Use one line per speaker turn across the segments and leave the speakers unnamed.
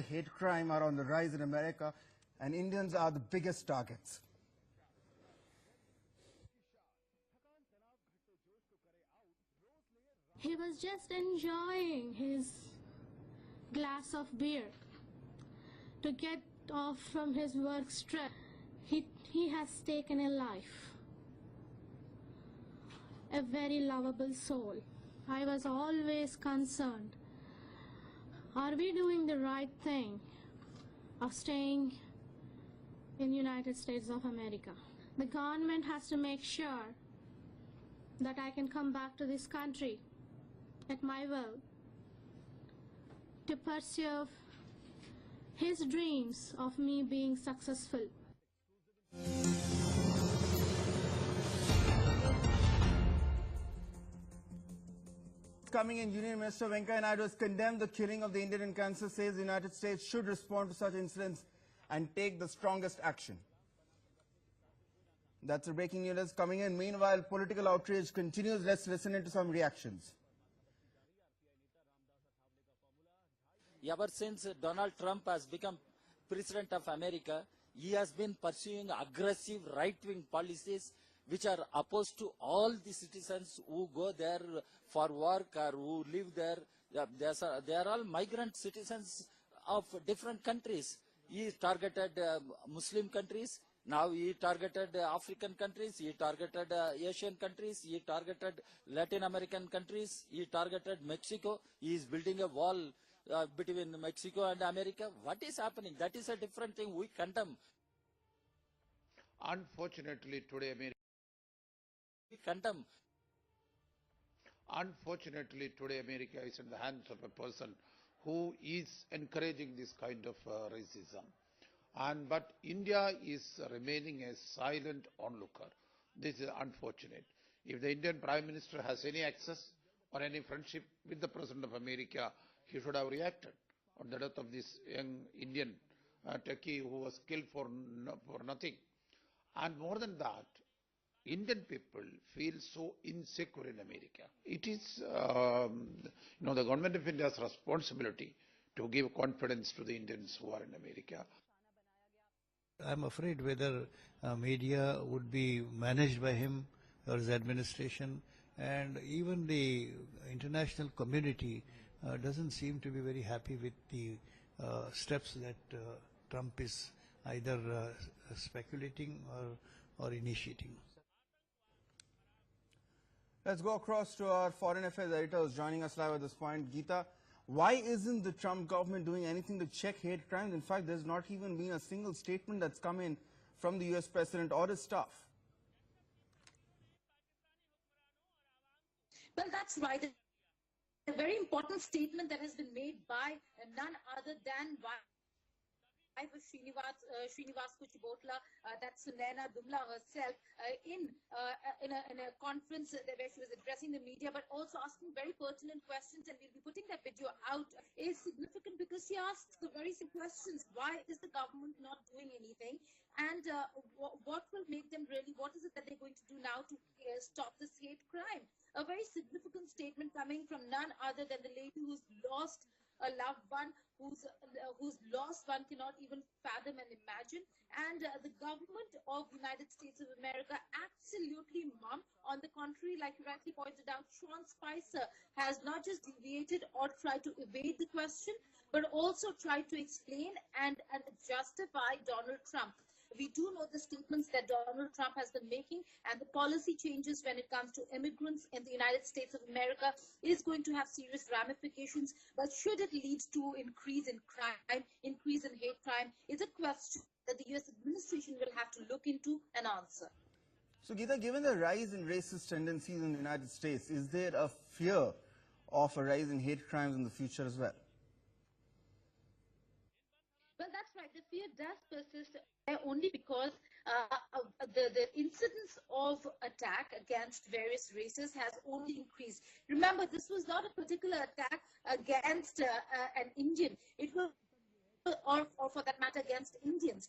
hate crime are on the rise in America, and Indians are the biggest targets.
He was just enjoying his glass of beer to get off from his work stress. He has taken a life, a very lovable soul. I was always concerned, are we doing the right thing of staying in the United States of America? The government has to make sure that I can come back to this country at my will to pursue his dreams of me being successful.
Coming in, Union Minister Venkaiah Naidu has condemned the killing of the Indian in Kansas, says the United States should respond to such incidents and take the strongest action. That's the breaking news coming in. Meanwhile, political outrage continues. Let's listen into some reactions.
Ever since Donald Trump has become President of America, he has been pursuing aggressive right-wing policies which are opposed to all the citizens who go there for work or who live there. They are all migrant citizens of different countries. He targeted Muslim countries. Now he targeted African countries. He targeted Asian countries. He targeted Latin American countries. He targeted Mexico. He is building a wall between Mexico and America. What is happening? That is a different thing. We condemn.
Unfortunately, today America.
We condemn.
Unfortunately, today America is in the hands of a person who is encouraging this kind of racism. But India is remaining a silent onlooker. This is unfortunate. If the Indian Prime Minister has any access or any friendship with the President of America, he should have reacted on the death of this young Indian techie who was killed for nothing. And more than that, Indian people feel so insecure in America. It is, the government of India's responsibility to give confidence to the Indians who are in America.
I'm afraid whether media would be managed by him or his administration, and even the international community doesn't seem to be very happy with the steps that Trump is either speculating or initiating.
Let's go across to our foreign affairs editor who's joining us live at this point. Geeta, why isn't the Trump government doing anything to check hate crimes? In fact, there's not even been a single statement that's come in from the US president or his staff.
Well, that's right. A very important statement that has been made by none other than Srinivas Kuchibotla, that's Sunaina Dumla herself, in a conference where she was addressing the media, but also asking very pertinent questions, and we'll be putting that video out, is significant because she asked the very same questions. Why is the government not doing anything? And what will make them really, what is it that they're going to do now to stop this hate crime? A very significant statement coming from none other than the lady who's lost a loved one, who's lost one cannot even fathom and imagine. And the government of the United States of America absolutely mum. On the contrary, like you rightly pointed out, Sean Spicer has not just deviated or tried to evade the question, but also tried to explain and justify Donald Trump. We do know the statements that Donald Trump has been making, and the policy changes when it comes to immigrants in the United States of America is going to have serious ramifications. But should it lead to increase in crime, increase in hate crime, is a question that the U.S. administration will have to look into and answer.
So, Geeta, given the rise in racist tendencies in the United States, is there a fear of a rise in hate crimes in the future as well?
Well, that's right. The fear does persist only because the incidence of attack against various races has only increased. Remember, this was not a particular attack against an Indian. It was or for that matter against Indians.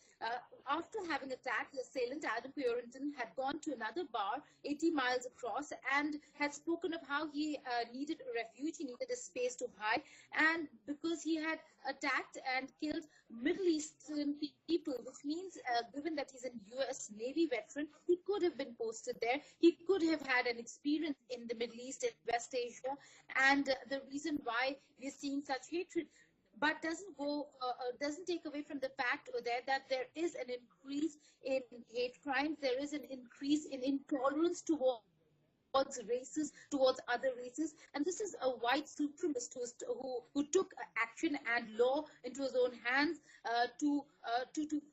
After having attacked the assailant, Adam Purinton had gone to another bar 80 miles across and had spoken of how he needed refuge, he needed a space to hide, and because he had attacked and killed Middle Eastern people, which means given that he's a US Navy veteran, he could have been posted there. He could have had an experience in the Middle East and West Asia, and the reason why we're seeing such hatred, but doesn't take away from the fact that there is an increase in hate crimes. There is an increase in intolerance towards races, towards other races, and this is a white supremacist who took action and law into his own hands to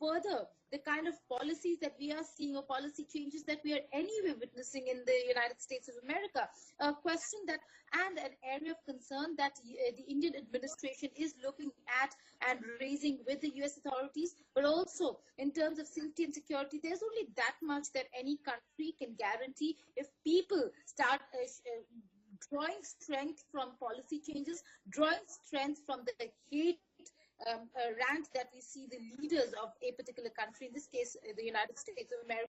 further the kind of policies that we are seeing, or policy changes that we are anyway witnessing in the United States of America. A question that, and an area of concern that the Indian administration is looking at and raising with the US authorities, but also in terms of safety and security, there's only that much that any country can guarantee. If people start drawing strength from policy changes, drawing strength from the hate rant that we see the leaders of a particular country, in this case the United States of America,